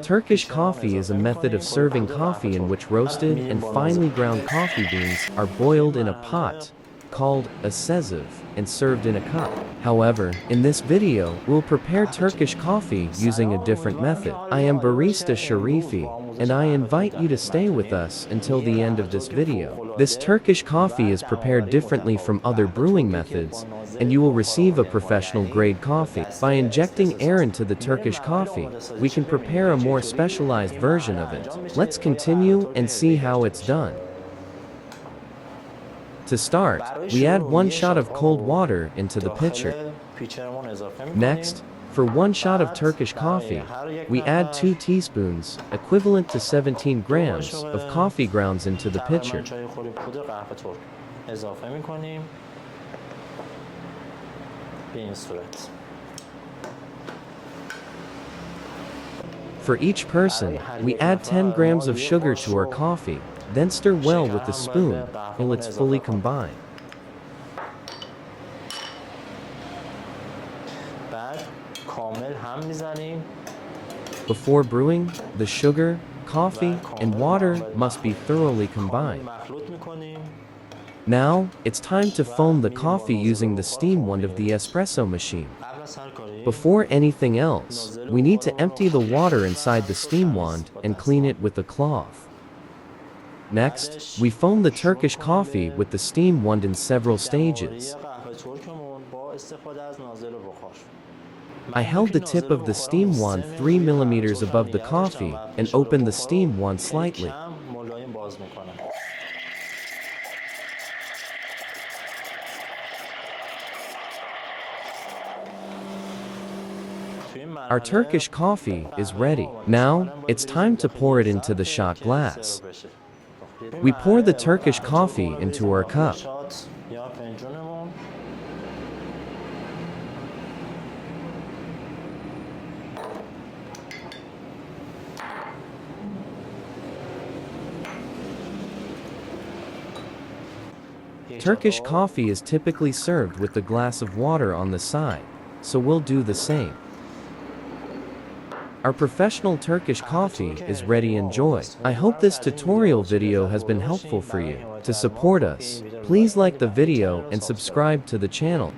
Turkish coffee is a method of serving coffee in which roasted and finely ground coffee beans are boiled in a pot, called a seziv, and served in a cup. However, in this video, we'll prepare Turkish coffee using a different method. I am Barista Sharifi, and I invite you to stay with us until the end of this video. This Turkish coffee is prepared differently from other brewing methods, and you will receive a professional grade coffee. By injecting air into the Turkish coffee, we can prepare a more specialized version of it. Let's continue and see how it's done. To start, we add 1 shot of cold water into the pitcher. Next, for 1 shot of Turkish coffee, we add 2 teaspoons, equivalent to 17 grams, of coffee grounds into the pitcher. For each person, we add 10 grams of sugar to our coffee, then stir well with the spoon until it's fully combined. Before brewing, the sugar, coffee, and water must be thoroughly combined. Now, it's time to foam the coffee using the steam wand of the espresso machine. Before anything else, we need to empty the water inside the steam wand and clean it with a cloth. Next, we foam the Turkish coffee with the steam wand in several stages. I held the tip of the steam wand 3 millimeters above the coffee and opened the steam wand slightly. Our Turkish coffee is ready. Now, it's time to pour it into the shot glass. We pour the Turkish coffee into our cup. Turkish coffee is typically served with a glass of water on the side, so we'll do the same. Our professional Turkish coffee is ready. Enjoy. I hope this tutorial video has been helpful for you. To support us, please like the video and subscribe to the channel.